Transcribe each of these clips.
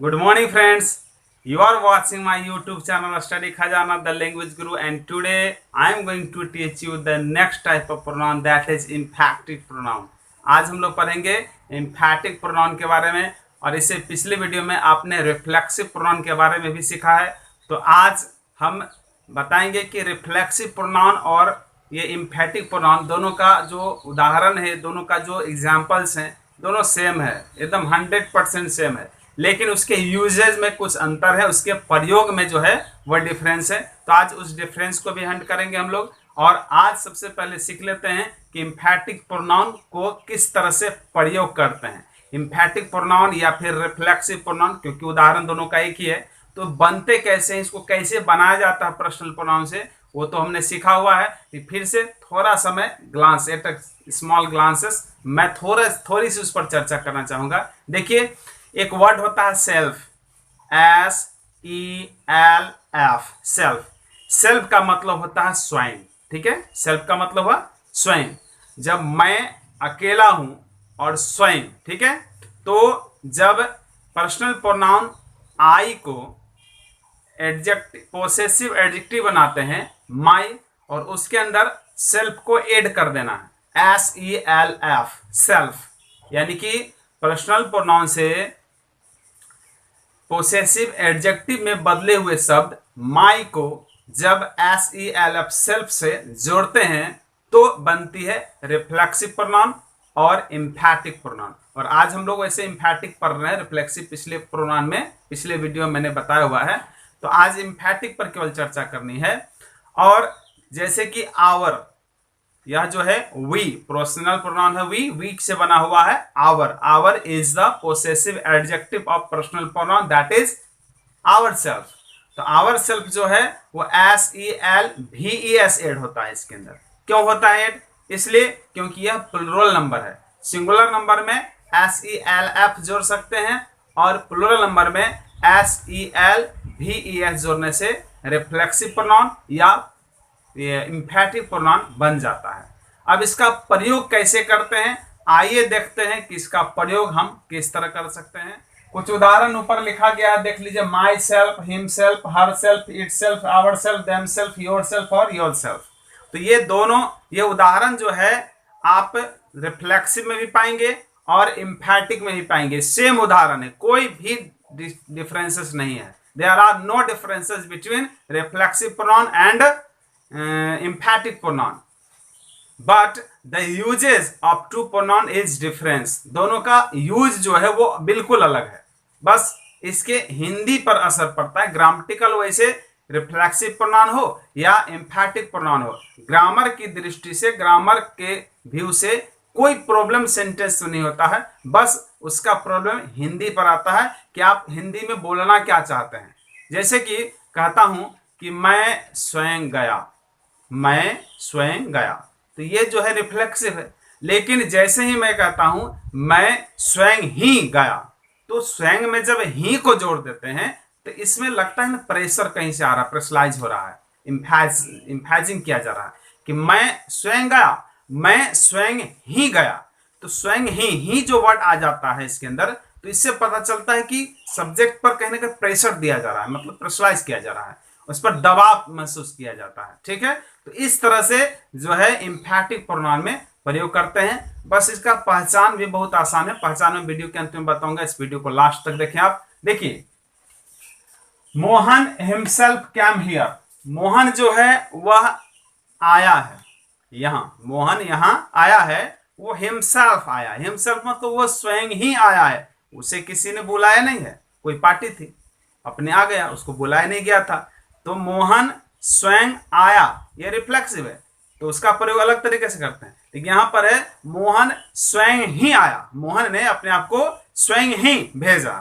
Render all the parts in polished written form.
Good morning, friends. You are watching my YouTube channel Study Khajana, the language guru, and today I am going to teach you the next type of pronoun, that is emphatic pronoun. आज हम लोग पढ़ेंगे emphatic pronoun के बारे में, और इससे पिछले वीडियो में आपने reflexive pronoun के बारे में भी सीखा है। तो आज हम बताएंगे कि reflexive pronoun और ये emphatic pronoun दोनों का जो उदाहरण है, दोनों का जो एग्जाम्पल्स हैं, दोनों सेम है, एकदम 100% सेम है, लेकिन उसके यूजेज में कुछ अंतर है, उसके प्रयोग में जो है वह डिफरेंस है। तो आज उस डिफरेंस को भी हैंड करेंगे हम लोग। और आज सबसे पहले सीख लेते हैं कि एम्फैटिक प्रोनाउन को किस तरह से प्रयोग करते हैं। एम्फैटिक प्रोनाउन या फिर रिफ्लेक्सिव प्रोनाउन, क्योंकि उदाहरण दोनों का एक ही है, तो बनते कैसे हैं, इसको कैसे बनाया जाता है पर्सनल प्रोनाउन से, वो तो हमने सीखा हुआ है। फिर से थोड़ा समय ग्लांस एट स्मॉल ग्लांसेस मैं थोड़ी सी उस पर चर्चा करना चाहूंगा। देखिए, एक वर्ड होता है सेल्फ, SELF, सेल्फ। सेल्फ का मतलब होता है स्वयं, ठीक है। सेल्फ का मतलब हुआ स्वयं। जब मैं अकेला हूं और स्वयं, ठीक है, तो जब पर्सनल प्रोनाउन आई को एडजेक्टिव, पोसेसिव एडजेक्टिव बनाते हैं माई, और उसके अंदर सेल्फ को ऐड कर देना है, SELF, सेल्फ। यानी कि पर्सनल प्रोनाउन से पोसेसिव एडजेक्टिव में बदले हुए शब्द माई को जब SELF, सेल्फ से जोड़ते हैं तो बनती है रिफ्लेक्सिव प्रोनाउन और एम्फैटिक प्रोनाउन। और आज हम लोग ऐसे एम्फैटिक पढ़ रहे हैं, रिफ्लेक्सिव पिछले प्रोनाउन में, पिछले वीडियो में मैंने बताया हुआ है। तो आज एम्फैटिक पर केवल चर्चा करनी है। और जैसे कि आवर, यह जो है वी, पर्सनल प्रोनाउन है वी से बना हुआ है our. Our is the possessive adjective of personal pronoun, that is our self. तो आवर सेल्फ जो है वो SELVES ऐड होता है इसके अंदर। क्यों होता है ऐड? इसलिए क्योंकि यह प्लुरल नंबर है। सिंगुलर नंबर में SELF जोड़ सकते हैं और प्लुरल नंबर में SELVES जोड़ने से रिफ्लेक्सिव प्रोनाउन या एम्फैटिक प्रोनाउन बन जाता है। अब इसका प्रयोग कैसे करते हैं, आइए देखते हैं कि इसका प्रयोग हम किस तरह कर सकते हैं। कुछ उदाहरण ऊपर लिखा गया है, देख लीजिए। My self, him self, her self, it self, our self, them self, your self और योर सेल्फ। तो ये दोनों, ये उदाहरण जो है आप रिफ्लेक्सिव में भी पाएंगे और एम्फैटिक में भी पाएंगे। सेम उदाहरण है, कोई भी डिफरेंसेस नहीं है। There are no differences between reflexive pronoun and emphatic pronoun, but the uses of two pronoun is difference। दोनों का यूज जो है वो बिल्कुल अलग है, बस इसके हिंदी पर असर पड़ता है। ग्रामेटिकल वैसे रिफ्लेक्सिव प्रोनाउन हो या एम्फैटिक प्रोनाउन हो, ग्रामर की दृष्टि से, ग्रामर के व्यू से कोई प्रॉब्लम सेंटेंस तो नहीं होता है, बस उसका प्रॉब्लम हिंदी पर आता है कि आप हिंदी में बोलना क्या चाहते हैं। जैसे कि कहता हूं कि मैं स्वयं गया, मैं स्वयं गया, तो ये जो है रिफ्लेक्सिव है। लेकिन जैसे ही मैं कहता हूं मैं स्वयं ही गया, तो स्वयं में जब ही को जोड़ देते हैं तो इसमें लगता है ना प्रेशर कहीं से आ रहा है, प्रेशराइज हो रहा है, इम्फेजिंग किया जा रहा है कि मैं स्वयं गया, मैं स्वयं ही गया। तो स्वयं ही जो वर्ड आ जाता है इसके अंदर, तो इससे पता चलता है कि सब्जेक्ट पर कहीं ना कहीं प्रेशर दिया जा रहा है, मतलब प्रेशराइज किया जा रहा है, उस पर दबाव महसूस किया जाता है, ठीक है। तो इस तरह से जो है एम्फैटिक प्रोनाउन में प्रयोग करते हैं। बस इसका पहचान भी बहुत आसान है, पहचान में वीडियो के अंत में बताऊंगा, इस वीडियो को लास्ट तक देखें आप। देखिए, Mohan himself came here, Mohan जो है वह आया है यहां, मोहन यहां आया है, वो हिमसेल्फ आया। हिमसेल्फ मतलब वो स्वयं ही आया है, उसे किसी ने बुलाया नहीं है, कोई पार्टी थी, अपने आ गया, उसको बुलाया नहीं गया था। तो मोहन स्वयं आया, ये रिफ्लेक्सिव है, तो उसका प्रयोग अलग तरीके से करते हैं। लेकिन यहां पर है मोहन स्वयं ही आया, मोहन ने अपने आप को स्वयं ही भेजा,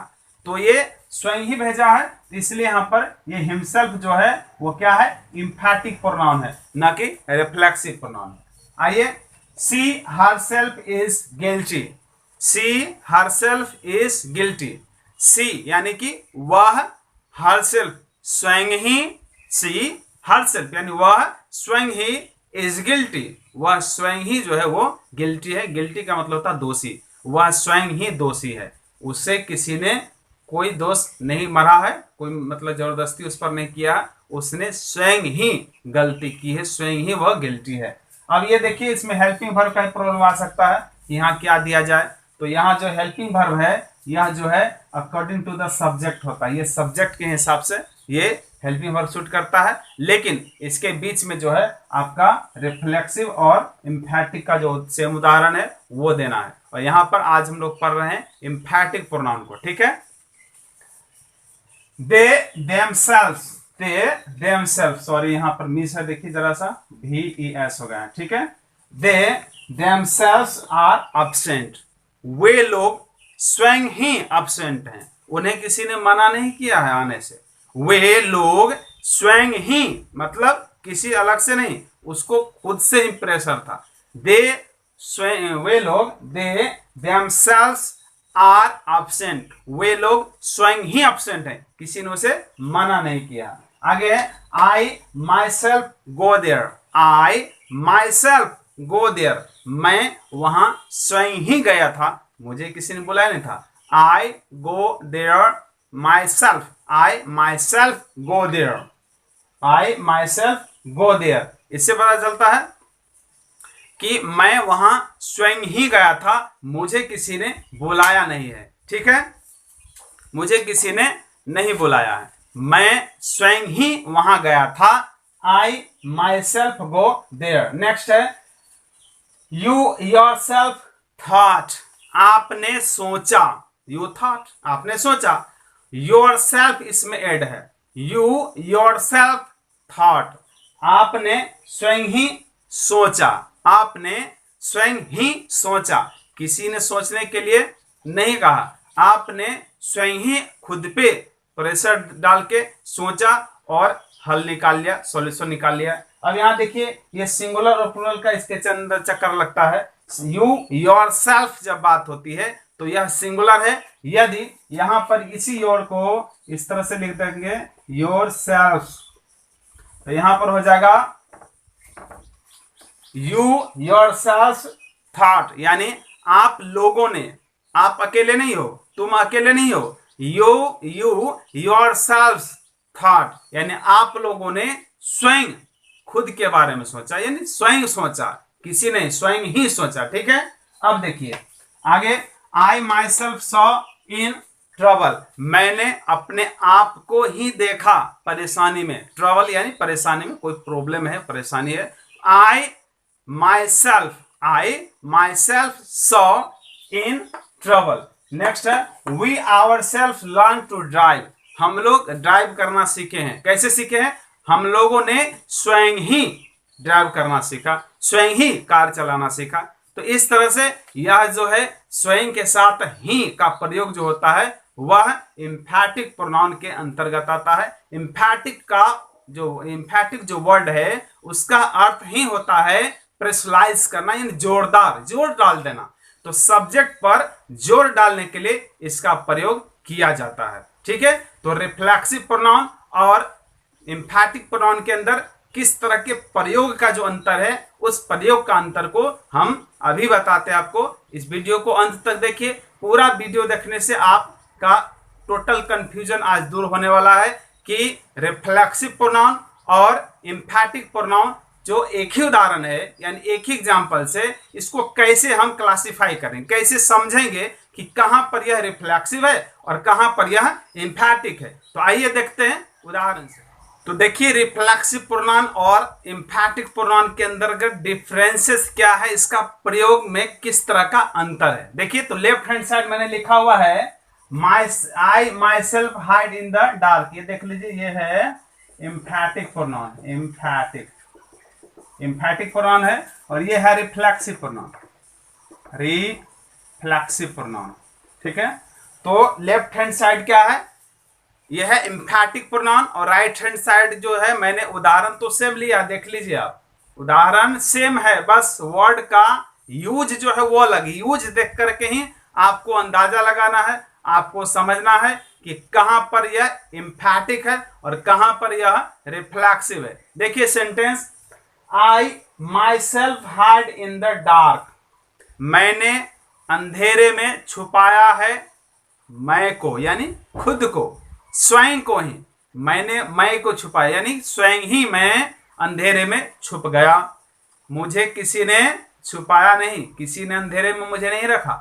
तो ये स्वयं ही भेजा है, इसलिए यहां पर ये हिमसेल्फ जो है वो क्या है, एम्फैटिक प्रोनाउन है, ना कि रिफ्लेक्सिव प्रोनाउन है। आइए, she herself is guilty, she herself is guilty. She यानी कि वह, हरसेल्फ स्वयं ही, सी हरसेल्फ यानी वह स्वयं ही, इज गिल्टी वह स्वयं ही जो है वो गिल्टी है। गिल्टी का मतलब होता है दोषी, वह स्वयं ही दोषी है, उससे किसी ने कोई दोस्त नहीं मरा है, कोई मतलब जबरदस्ती उस पर नहीं किया है, उसने स्वयं ही गलती की है, स्वयं ही वह गिल्टी है। अब ये देखिए इसमें हेल्पिंग वर्ब का प्रॉब्लम आ सकता है, यहाँ क्या दिया जाए। तो यहाँ जो हेल्पिंग वर्ब है यह जो है अकॉर्डिंग टू द सब्जेक्ट होता है, ये सब्जेक्ट के हिसाब से ये हेल्पिंग वर्ब शूट करता है, लेकिन इसके बीच में जो है आपका रिफ्लेक्सिव और एम्फैटिक का जो सेम उदाहरण है वो देना है। और यहाँ पर आज हम लोग पढ़ रहे हैं एम्फैटिक प्रोनाउन को, ठीक है। दे देमसेल्व्स, सॉरी यहाँ पर मिस है, देखिए जरा सा VES हो गया है, ठीक है। दे देमसेल्व्स आर अब्सेंट, वे लोग स्वयं ही अब्सेंट हैं, उन्हें किसी ने मना नहीं किया है आने से। वे लोग स्वयं ही मतलब किसी अलग से नहीं, उसको खुद से ही प्रेशर था। वे लोग दे देमसेल्व्स आर अब्सेंट, वे लोग स्वयं ही अब्सेंट हैं, किसी ने उसे मना नहीं किया। आगे I myself go there, I myself go there, मैं वहां स्वयं ही गया था, मुझे किसी ने बुलाया नहीं था। I go there myself, I myself go there, I myself go there. इससे पता चलता है कि मैं वहां स्वयं ही गया था, मुझे किसी ने बुलाया नहीं है, ठीक है, मुझे किसी ने नहीं बुलाया है, मैं स्वयं ही वहां गया था। I myself go there. Next है यू योर सेल्फ थॉट, आपने सोचा, यू थॉट आपने सोचा, योर सेल्फ इसमें ऐड है, यू योर सेल्फ थॉट, आपने स्वयं ही सोचा, आपने स्वयं ही सोचा, किसी ने सोचने के लिए नहीं कहा, आपने स्वयं ही खुद पे प्रेशर डाल के सोचा और हल निकाल लिया, सॉल्यूशन निकाल लिया। अब यहाँ देखिए ये सिंगुलर और प्लूरल का इसके अंदर चक्कर लगता है। यू योर सेल्फ जब बात होती है तो यह सिंगुलर है, यदि यहाँ पर इसी योर को इस तरह से लिख देंगे योर सेल्फ, तो यहां पर हो जाएगा यू योर सेल्फ थॉट, यानी आप लोगों ने, आप अकेले नहीं हो, तुम अकेले नहीं हो, यू योर सेल्फ थॉट, यानी आप लोगों ने स्वयं खुद के बारे में सोचा, यानी स्वयं सोचा, किसी ने स्वयं ही सोचा, ठीक है। अब देखिए आगे, I myself saw in trouble, मैंने अपने आप को ही देखा परेशानी में, ट्रबल यानी परेशानी में, कोई प्रॉब्लम है, परेशानी है। I myself saw in trouble. Next है we ourself learn to drive, हम लोग ड्राइव करना सीखे हैं, कैसे सीखे हैं, हम लोगों ने स्वयं ही ड्राइव करना सीखा, स्वयं ही कार चलाना सीखा। तो इस तरह से यह जो है स्वयं के साथ ही का प्रयोग जो होता है वह एम्फैटिक प्रोनाउन के अंतर्गत आता है। एम्फैटिक जो वर्ड है उसका अर्थ ही होता है प्रेशराइज करना, यानी जोरदार, जोर डाल देना। तो सब्जेक्ट पर जोर डालने के लिए इसका प्रयोग किया जाता है, ठीक है। तो रिफ्लेक्सिव प्रोनाउन और एम्फैटिक प्रोनाउन के अंदर किस तरह के प्रयोग का जो अंतर है, उस प्रयोग का अंतर को हम अभी बताते हैं आपको। इस वीडियो को अंत तक देखिए, पूरा वीडियो देखने से आपका टोटल कंफ्यूजन आज दूर होने वाला है कि रिफ्लेक्सिव प्रोनाउन और एम्फैटिक प्रोनाउन जो एक ही उदाहरण है, यानी एक ही एग्जाम्पल से इसको कैसे हम क्लासिफाई करें, कैसे समझेंगे कि कहां पर यह रिफ्लेक्सिव है और कहां पर यह एम्फैटिक है। तो आइए देखते हैं उदाहरण से। तो देखिए रिफ्लेक्सिव प्रोनाउन और एम्फैटिक प्रोनाउन के अंतर्गत डिफरेंसेस क्या है, इसका प्रयोग में किस तरह का अंतर है। देखिए तो लेफ्ट हैंड साइड मैंने लिखा हुआ है I myself hide in the dark, ये देख लीजिए, ये है एम्फैटिक प्रोनाउन, एम्फैटिक प्रोनाउन है, और ये है रिफ्लेक्सिव प्रोनाउन, रिफ्लेक्सिव प्रोनाउन, ठीक है। तो लेफ्ट हैंड साइड क्या है, यह है एम्फैटिक प्रोनाउन, और राइट हैंड साइड जो है मैंने उदाहरण तो सेम लिया, देख लीजिए आप, उदाहरण सेम है, बस वर्ड का यूज जो है वो अलग, यूज देख करके ही आपको अंदाजा लगाना है, आपको समझना है कि कहां पर यह एम्फैटिक है और कहां पर यह रिफ्लेक्सिव है। देखिए sentence, I myself hide in the dark, मैंने अंधेरे में छुपाया है मैं को यानी खुद को, स्वयं को ही मैंने मैं को छुपाया यानी स्वयं ही मैं अंधेरे में छुप गया। मुझे किसी ने छुपाया नहीं, किसी ने अंधेरे में मुझे नहीं रखा,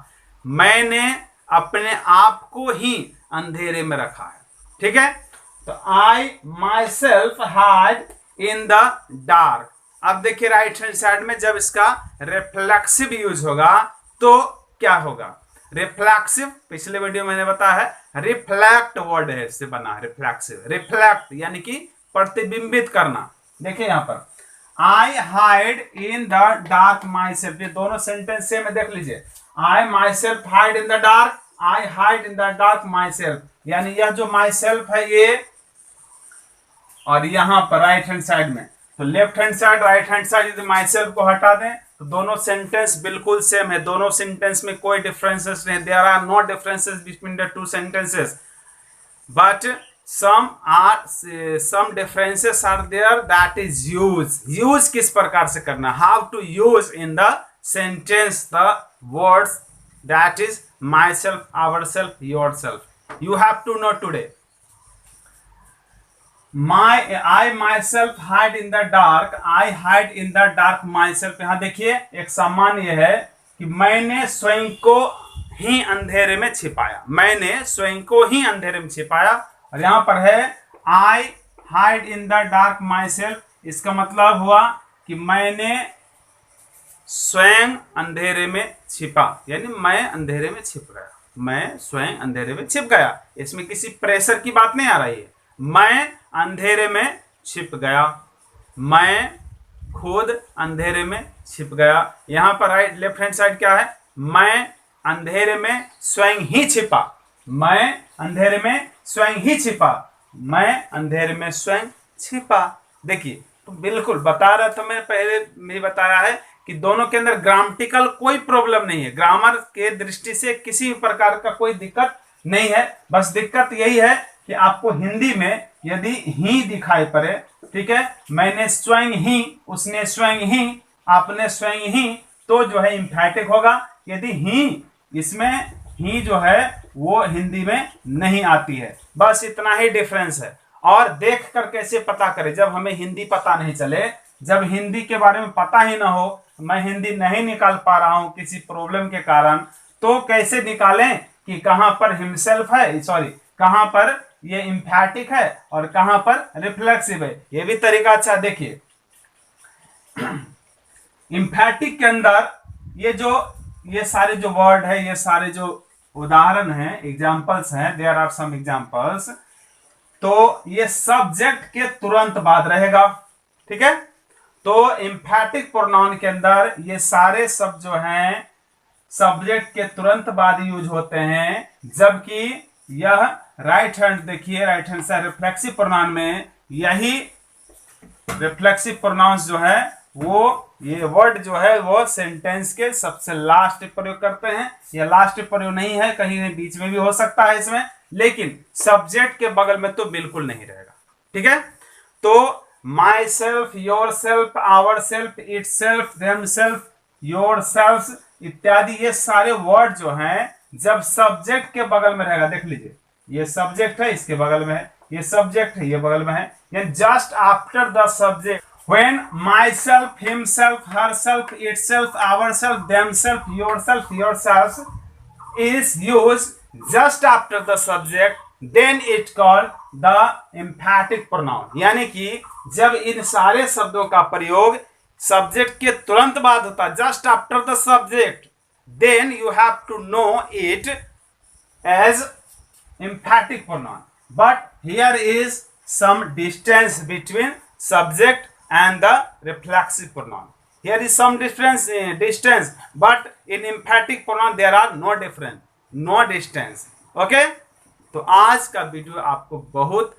मैंने अपने आप को ही अंधेरे में रखा है। ठीक है, तो I myself hide in the dark. अब देखिए राइट हैंड साइड में जब इसका रिफ्लेक्सिव यूज होगा तो क्या होगा। रिफ्लेक्सिव पिछले वीडियो में मैंने बताया है, रिफ्लेक्ट वर्ड है, इससे बना है रिफ्लेक्सिव। रिफ्लेक्ट यानी कि प्रतिबिंबित करना। देखिए यहां पर I hide in the dark myself, ये दोनों सेंटेंस से में देख लीजिए। I myself hide in the dark, I hide in the dark myself, यानी यह जो माई सेल्फ है ये, और यहां पर राइट हैंड साइड में, तो left hand side right hand side यदि माई सेल्फ को हटा दें तो दोनों सेंटेंस बिल्कुल सेम है, दोनों सेंटेंस में कोई डिफरेंसेस नहीं, there are no differences between the two sentences, but some differences are there, that is use किस प्रकार से करना, how to use in the sentence the words that is myself, ourself, yourself, you have to know today। I myself hide in the dark, I hide in the dark myself। यहां देखिए एक सामान्य है कि मैंने स्वयं को ही अंधेरे में छिपाया, मैंने स्वयं को ही अंधेरे में छिपाया, और यहां पर है आई hide in the dark my self, इसका मतलब हुआ कि मैंने स्वयं अंधेरे में छिपा, यानी मैं अंधेरे में छिप गया, मैं स्वयं अंधेरे में छिप गया। इसमें किसी प्रेशर की बात नहीं आ रही है, मैं अंधेरे में छिप गया, मैं खुद अंधेरे में छिप गया। यहां पर राइट लेफ्ट हैंड साइड क्या है, मैं अंधेरे में स्वयं ही छिपा, मैं अंधेरे में स्वयं ही छिपा, मैं अंधेरे में स्वयं छिपा। देखिए तो बिल्कुल बता रहा था, मैं पहले भी बताया है कि दोनों के अंदर ग्रामेटिकल कोई प्रॉब्लम नहीं है, ग्रामर के दृष्टि से किसी प्रकार का कोई दिक्कत नहीं है। बस दिक्कत यही है कि आपको हिंदी में यदि ही दिखाई पड़े, ठीक है, मैंने स्वयं ही, उसने स्वयं ही, आपने स्वयं ही, तो जो है एम्फैटिक होगा। यदि ही, इसमें ही जो है वो हिंदी में नहीं आती है, बस इतना ही डिफरेंस है। और देख कर कैसे पता करें, जब हमें हिंदी पता नहीं चले, जब हिंदी के बारे में पता ही ना हो, मैं हिंदी नहीं निकाल पा रहा हूं किसी प्रॉब्लम के कारण, तो कैसे निकालें कि कहां पर हिमसेल्फ है, सॉरी कहां पर ये एम्फैटिक है और कहां पर रिफ्लेक्सिव है, ये भी तरीका अच्छा। देखिए एम्फैटिक के अंदर ये सारे जो वर्ड है, ये सारे जो उदाहरण हैं, एग्जाम्पल्स हैं, देयर आर सम एग्जाम्पल्स, तो ये सब्जेक्ट के तुरंत बाद रहेगा। ठीक है, तो एम्फैटिक प्रोनाउन के अंदर ये सारे शब्द जो हैं सब्जेक्ट के तुरंत बाद यूज होते हैं, जबकि यह राइट हैंड, देखिए right hand side reflexive pronoun में यही रिफ्लेक्सिव प्रोनाउंस जो है वो, ये वर्ड जो है वो सेंटेंस के सबसे लास्ट प्रयोग करते हैं। यह लास्ट प्रयोग नहीं है, कहीं बीच में भी हो सकता है इसमें, लेकिन सब्जेक्ट के बगल में तो बिल्कुल नहीं रहेगा। ठीक है, तो my self, your self, our self, it self, them self, your self इत्यादि, ये सारे वर्ड जो हैं जब सब्जेक्ट के बगल में रहेगा, देख लीजिए ये सब्जेक्ट है, इसके बगल में है, ये सब्जेक्ट है, ये बगल में है, यानी just after the subject. When myself, himself, herself, itself, ourself, themself, yourself, yourselves is used just after the subject, then it called the emphatic pronoun। यानी कि जब इन सारे शब्दों का प्रयोग सब्जेक्ट के तुरंत बाद होता है, just after the subject, then you have to know it as emphatic pronoun। But here is some distance between subject and the reflexive pronoun। Here is some distance, but in emphatic pronoun there are no difference, no distance। Okay? तो आज का video आपको बहुत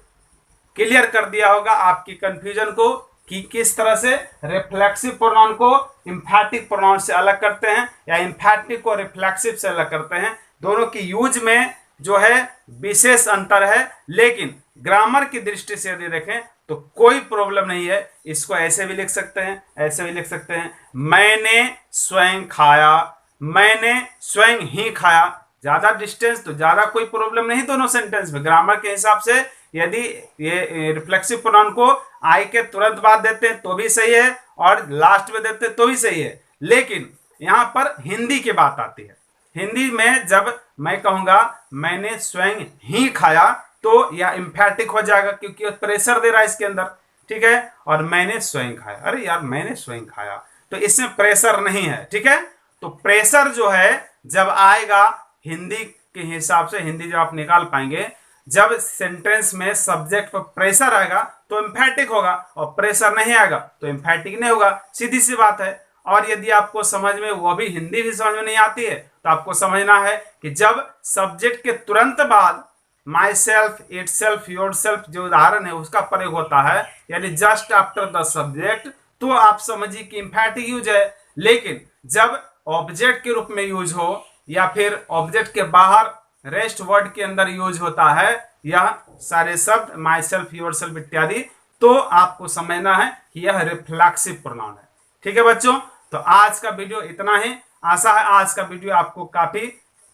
clear कर दिया होगा आपकी confusion को कि किस तरह से रिफ्लेक्सिव प्रोनाउन को एम्फैटिक प्रोनाउन से अलग करते हैं या एम्फैटिक को रिफ्लेक्सिव से अलग करते हैं। दोनों की यूज में जो है विशेष अंतर है, लेकिन ग्रामर की दृष्टि से यदि देखें तो कोई प्रॉब्लम नहीं है। इसको ऐसे भी लिख सकते हैं, ऐसे भी लिख सकते हैं, मैंने स्वयं खाया, मैंने स्वयं ही खाया, ज्यादा डिस्टेंस तो ज्यादा कोई प्रॉब्लम नहीं दोनों सेंटेंस में। ग्रामर के हिसाब से यदि ये रिफ्लेक्सिव प्रोनाउन को आई के तुरंत बाद देते हैं तो भी सही है और लास्ट में देते हैं तो भी सही है। लेकिन यहां पर हिंदी की बात आती है। हिंदी में जब मैं कहूंगा मैंने स्वयं ही खाया तो यह इंफैटिक हो जाएगा क्योंकि प्रेशर दे रहा है इसके अंदर, ठीक है। और मैंने स्वयं खाया, अरे यार मैंने स्वयं खाया तो इसमें प्रेशर नहीं है, ठीक है। तो प्रेशर जो है जब आएगा हिंदी के हिसाब से, हिंदी जब आप निकाल पाएंगे, जब सेंटेंस में सब्जेक्ट पर प्रेशर आएगा तो एम्फेटिक होगा और प्रेशर नहीं आएगा तो एम्फेटिक नहीं होगा, सीधी सी बात है। और यदि आपको समझ में वो भी हिंदी भी समझ में नहीं आती है तो आपको समझना है कि जब सब्जेक्ट के तुरंत बाद my self, it self, your self जो उदाहरण है उसका प्रयोग होता है, यानी जस्ट आफ्टर द सब्जेक्ट, तो आप समझिए कि एम्फेटिक यूज है। लेकिन जब ऑब्जेक्ट के रूप में यूज हो या फिर ऑब्जेक्ट के बाहर रेस्ट वर्ड के अंदर यूज होता है यह सारे शब्द माई सेल्फ, योर सेल्फ इत्यादि, तो आपको समझना है कि यह रिफ्लेक्सिव प्रोनाउन है, ठीक है बच्चों। तो आज का वीडियो इतना ही। आशा है आज का वीडियो आपको काफी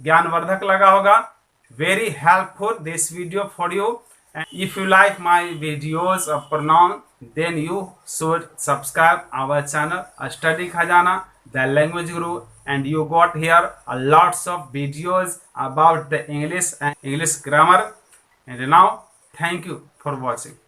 ज्ञानवर्धक लगा होगा। Very helpful this video for you. If you like my videos of pronoun, then you should subscribe our channel Study Khajana, the language guru, and you got here a lots of videos about the English and English grammar. And now, thank you for watching.